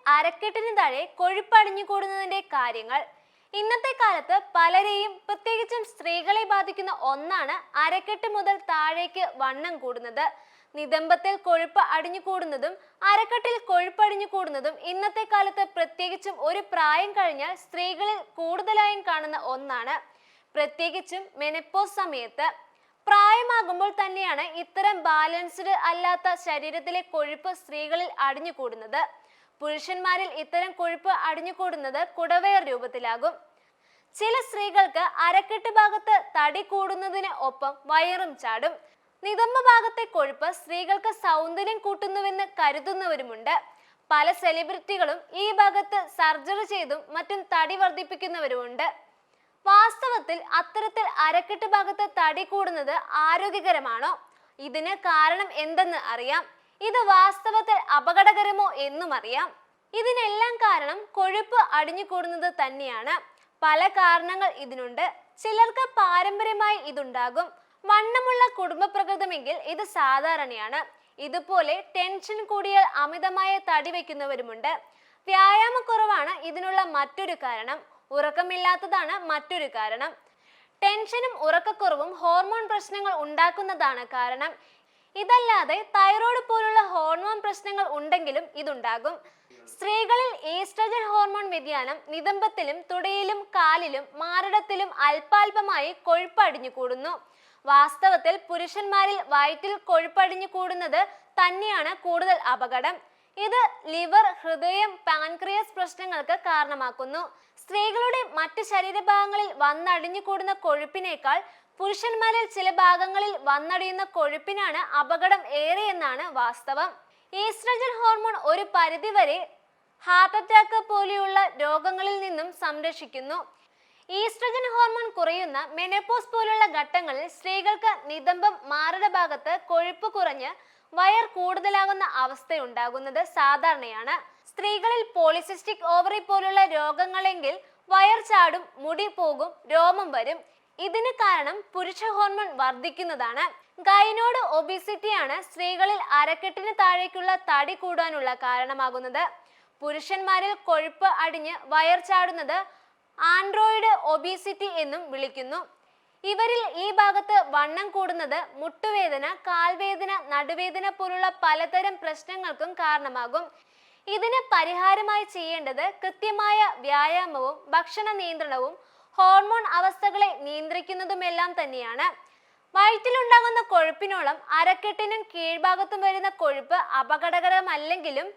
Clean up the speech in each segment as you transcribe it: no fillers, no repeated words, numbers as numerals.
അരക്കെട്ടിന് താഴെ കൊഴുപ്പടിഞ്ഞു കൂടുന്നതിന്റെ കാര്യങ്ങൾ. ഇന്നത്തെ കാലത്ത് പലരെയും, പ്രത്യേകിച്ചും സ്ത്രീകളെ ബാധിക്കുന്ന ഒന്നാണ് അരക്കെട്ട് മുതൽ താഴേക്ക് വണ്ണം കൂടുന്നത്. നിതംബത്തിൽ കൊഴുപ്പ് അടിഞ്ഞു കൂടുന്നതും അരക്കെട്ടിൽ കൊഴുപ്പടിഞ്ഞു കൂടുന്നതും ഇന്നത്തെ കാലത്ത്, പ്രത്യേകിച്ചും ഒരു പ്രായം കഴിഞ്ഞാൽ സ്ത്രീകളിൽ കൂടുതലായും കാണുന്ന ഒന്നാണ്. പ്രത്യേകിച്ചും മെനപ്പോസ് സമയത്ത്. പ്രായമാകുമ്പോൾ തന്നെയാണ് ഇത്തരം ബാലൻസ്ഡ് അല്ലാത്ത ശരീരത്തിലെ കൊഴുപ്പ് സ്ത്രീകളിൽ അടിഞ്ഞു കൂടുന്നത്. പുരുഷന്മാരിൽ ഇത്തരം കൊഴുപ്പ് അടിഞ്ഞു കൂടുന്നത് കുടവയർ രൂപത്തിലാകും. ചില സ്ത്രീകൾക്ക് അരക്കെട്ട് ഭാഗത്ത് തടി കൂടുന്നതിന് ഒപ്പം വയറും ചാടും. നിതംബ ഭാഗത്തെ കൊഴുപ്പ് സ്ത്രീകൾക്ക് സൗന്ദര്യം കൂട്ടുന്നുവെന്ന് കരുതുന്നവരുമുണ്ട്. പല സെലിബ്രിറ്റികളും ഈ ഭാഗത്ത് സർജറി ചെയ്തും മറ്റും തടി വർദ്ധിപ്പിക്കുന്നവരുമുണ്ട്. വാസ്തവത്തിൽ അത്തരത്തിൽ അരക്കെട്ട് ഭാഗത്ത് തടി കൂടുന്നത് ആരോഗ്യകരമാണോ? ഇതിന് കാരണം എന്തെന്ന് അറിയാം. ഇത് വാസ്തവത്തിൽ അപകടകരമോ എന്നും അറിയാം. ഇതിനെല്ലാം കാരണം കൊഴുപ്പ് അടിഞ്ഞു കൂടുന്നത് തന്നെയാണ്. പല കാരണങ്ങൾ ഇതിനുണ്ട്. ചിലർക്ക് പാരമ്പര്യമായി ഇതുണ്ടാകും. വണ്ണമുള്ള കുടുംബ പ്രകൃതമെങ്കിൽ ഇത് സാധാരണയാണ്. ഇതുപോലെ ടെൻഷൻ കൂടിയാൽ അമിതമായ തടി വയ്ക്കുന്നവരുമുണ്ട്. വ്യായാമക്കുറവാണ് ഇതിനുള്ള മറ്റൊരു കാരണം. ഉറക്കമില്ലാത്തതാണ് മറ്റൊരു കാരണം. ടെൻഷനും ഉറക്കക്കുറവും ഹോർമോൺ പ്രശ്നങ്ങൾ ഉണ്ടാക്കുന്നതാണ് കാരണം. ഇതല്ലാതെ തൈറോയ്ഡ് പോലുള്ള ഹോർമോൺ പ്രശ്നങ്ങൾ ഉണ്ടെങ്കിലും ഇതുണ്ടാകും. സ്ത്രീകളിൽ ഈസ്ട്രജൻ ഹോർമോൺ വ്യതിയാനം നിതംബത്തിലും തുടയിലും കാലിലും മാറിടത്തിലും അല്പാൽപമായി കൊഴുപ്പടിഞ്ഞു കൂടുന്നു. വാസ്തവത്തിൽ പുരുഷന്മാരിൽ വയറ്റിൽ കൊഴുപ്പടിഞ്ഞു കൂടുന്നത് തന്നെയാണ് കൂടുതൽ അപകടം. ഇത് ലിവർ, ഹൃദയം, പാൻക്രിയാസ് പ്രശ്നങ്ങൾക്ക് കാരണമാക്കുന്നു. സ്ത്രീകളുടെ മറ്റ് ശരീരഭാഗങ്ങളിൽ വന്നടിഞ്ഞു കൂടുന്ന കൊഴുപ്പിനേക്കാൾ പുരുഷന്മാരിൽ ചില ഭാഗങ്ങളിൽ വന്നടിയുന്ന കൊഴുപ്പിനാണ് അപകടം ഏറെയെന്നാണ് വാസ്തവം. ഈസ്ട്രജൻ ഹോർമോൺ ഒരു പരിധിവരെ ഹാർട്ട് അറ്റാക്ക് പോലെയുള്ള രോഗങ്ങളിൽ നിന്നും സംരക്ഷിക്കുന്നു. ഈസ്ട്രജൻ ഹോർമോൺ കുറയുന്ന മെനോപോസ് പോലുള്ള ഘട്ടങ്ങളിൽ സ്ത്രീകൾക്ക് നിതംബം, മാറിട ഭാഗത്ത് കൊഴുപ്പ് കുറഞ്ഞ് വയർ കൂടുതലാകുന്ന അവസ്ഥയുണ്ടാകുന്നത് സാധാരണയാണ്. സ്ത്രീകളിൽ പോളിസിസ്റ്റിക് ഓവറി പോലുള്ള രോഗങ്ങളെങ്കിൽ വയർ ചാടും, മുടി പോകും, രോമം വരും. ഇതിന് കാരണം പുരുഷ ഹോർമോൺ വർദ്ധിക്കുന്നതാണ്. ഗൈനോഡ് ഒബിസിറ്റിയാണ് സ്ത്രീകളിൽ അരക്കെട്ടിന് താഴേക്കുള്ള തടി കൂടാനുള്ള കാരണമാകുന്നത്. പുരുഷന്മാരിൽ കൊഴുപ്പ് അടിഞ്ഞ് വയർ ചാടുന്നത് ആൻഡ്രോയിഡ് ഒബിസിറ്റി എന്നും വിളിക്കുന്നു. ഇവരിൽ ഈ ഭാഗത്ത് വണ്ണം കൂടുന്നത് മുട്ടുവേദന, കാൽവേദന, നടുവേദന പോലുള്ള പലതരം പ്രശ്നങ്ങൾക്കും കാരണമാകും. ഇതിന് പരിഹാരമായി ചെയ്യേണ്ടത് കൃത്യമായ വ്യായാമവും ഭക്ഷണ നിയന്ത്രണവും ഹോർമോൺ അവസ്ഥകളെ നിയന്ത്രിക്കുന്നതുമെല്ലാം തന്നെയാണ്. വയറ്റിലുണ്ടാകുന്ന കൊഴുപ്പിനോളം അരക്കെട്ടിനും കീഴ്ഭാഗത്തും വരുന്ന കൊഴുപ്പ് അപകടകരമല്ലെങ്കിലും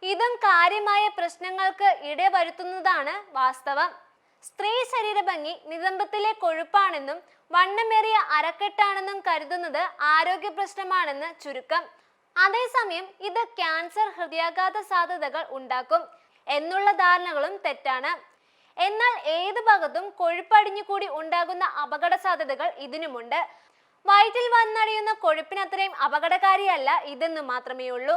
ഇതും കാര്യമായ പ്രശ്നങ്ങൾക്ക് ഇടവരുത്തുന്നതാണ് വാസ്തവം. സ്ത്രീ ശരീരഭംഗി നിതംബത്തിലെ കൊഴുപ്പാണെന്നും വണ്ണമേറിയ അരക്കെട്ടാണെന്നും കരുതുന്നത് ആരോഗ്യ പ്രശ്നമാണെന്ന് ചുരുക്കം. അതേസമയം ഇത് ക്യാൻസർ, ഹൃദയാഘാത സാധ്യതകൾ ഉണ്ടാക്കും എന്നുള്ള ധാരണകളും തെറ്റാണ്. എന്നാൽ ഏത് ഭാഗത്തും കൊഴുപ്പടിഞ്ഞു കൂടി ഉണ്ടാകുന്ന അപകട സാധ്യതകൾ ഇതിനുമുണ്ട്. വയറ്റിൽ വന്നടിയുന്ന കൊഴുപ്പിനത്രയും അപകടകാരിയല്ല ഇതെന്ന് മാത്രമേ ഉള്ളൂ.